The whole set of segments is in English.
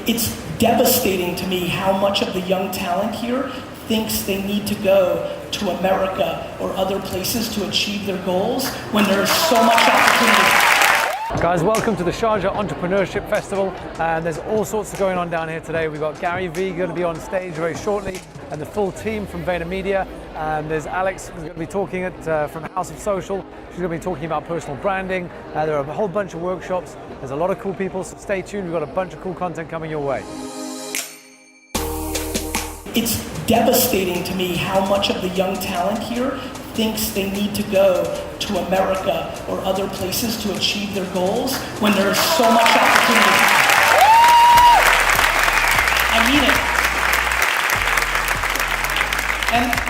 It's devastating to me how much of the young talent here thinks they need to go to America or other places to achieve their goals when there's so much opportunity. Guys, welcome to the Sharjah Entrepreneurship Festival, and there's all sorts going on down here today. We've got Gary Vee going to be on stage very shortly, and the full team from VaynerMedia. There's Alex who's going to be talking from House of Social. She's going to be talking about personal branding. There are a whole bunch of workshops. There's a lot of cool people, so stay tuned. We've got a bunch of cool content coming your way. It's devastating to me how much of the young talent here thinks they need to go to America or other places to achieve their goals when there's so much opportunity. I mean it.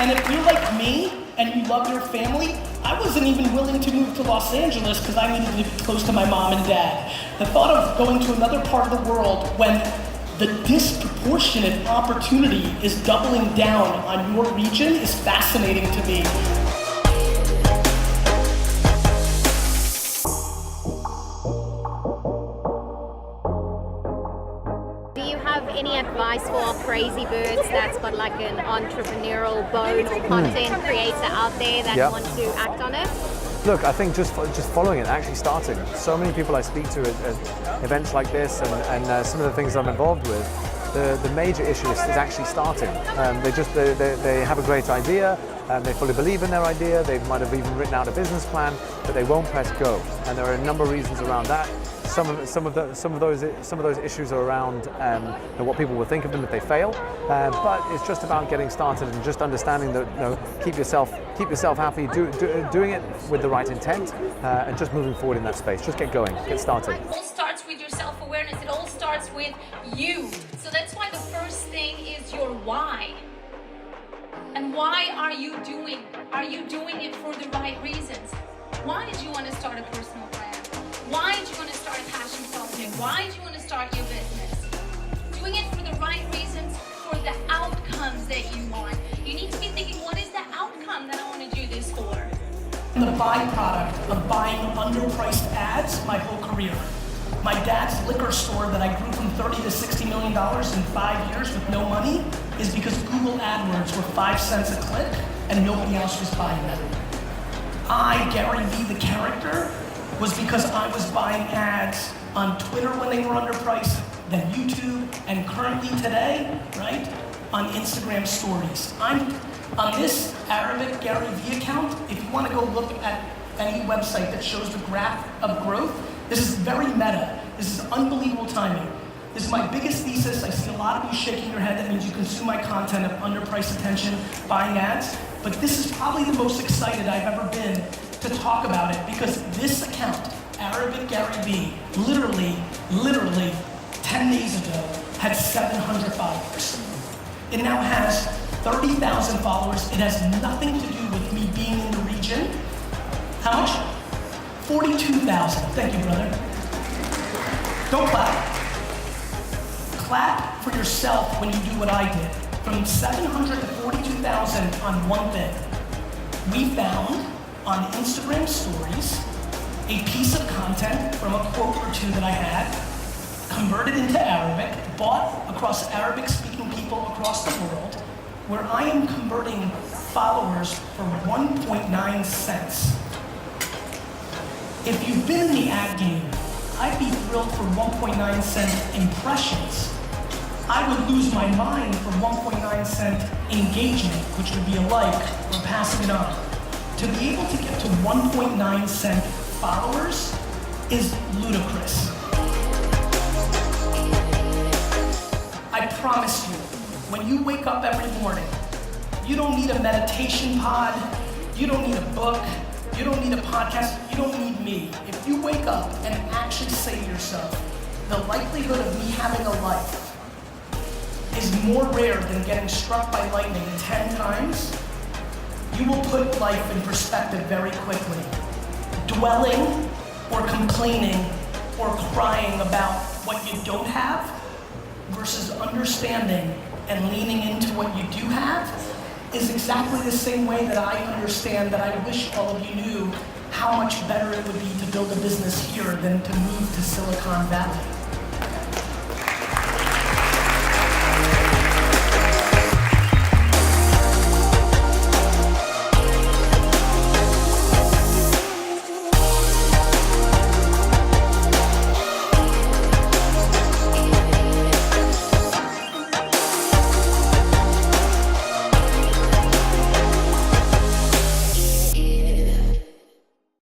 And if you're like me and you love your family, I wasn't even willing to move to Los Angeles because I needed to be close to my mom and dad. The thought of going to another part of the world when the disproportionate opportunity is doubling down on your region is fascinating to me. Do you have any advice for crazy birds that's got like an entrepreneurial bone or content creator out there that want to act on it? Look, I think just following it, actually starting. So many people I speak to at events like this and some of the things I'm involved with, the major issue is actually starting. They have a great idea, they fully believe in their idea, they might have even written out a business plan, but they won't press go. And there are a number of reasons around that. Some of those issues are around what people will think of them if they fail, but it's just about getting started and just understanding that keep yourself happy, doing it with the right intent, and just moving forward in that space. Just get going, get started. It all starts with your self-awareness. It all starts with you. So that's why the first thing is your why. And why are you doing? Are you doing it for the right reasons? Why did you want to start a personal brand? Why did you want to start a passion project? Why did you want to start your business? Doing it for the right reasons, for the outcomes that you want. You need to be thinking, what is the outcome that I want to do this for? I'm the byproduct of buying underpriced ads my whole career. My dad's liquor store that I grew from $30 to $60 million in 5 years with no money is because Google AdWords were 5 cents a click and nobody else was buying them. I, Gary Vee, the character, was because I was buying ads on Twitter when they were underpriced, then YouTube, and currently today, right, on Instagram stories. I'm on this Arabic Gary Vee account. If you want to go look at any website that shows the graph of growth, this is very meta. This is unbelievable timing. This is my biggest thesis. I see a lot of you shaking your head. That means you consume my content of underpriced attention, buying ads. But this is probably the most excited I've ever been to talk about it because this account, Arabic Gary Vee, literally 10 days ago had 700 followers. It now has 30,000 followers. It has nothing to do with me being in the region. How much? 42,000. Thank you, brother. Don't clap. Clap for yourself when you do what I did. From 700 to 42,000 on one thing. We found on Instagram stories a piece of content from a quote or two that I had, converted into Arabic, bought across Arabic-speaking people across the world, where I am converting followers for 1.9 cents. If you've been in the ad game, I'd be thrilled for 1.9 cent impressions. I would lose my mind for 1.9 cent engagement, which would be a like or passing it on. To be able to get to 1.9 cent followers is ludicrous. I promise you, when you wake up every morning, you don't need a meditation pod, you don't need a book, you don't need a podcast, you don't need me. If you wake up and actually say to yourself, the likelihood of me having a life is more rare than getting struck by lightning 10 times, you will put life in perspective very quickly. Dwelling or complaining or crying about what you don't have versus understanding and leaning into what you do have is exactly the same way that I understand that I wish all of you knew how much better it would be to build a business here than to move to Silicon Valley.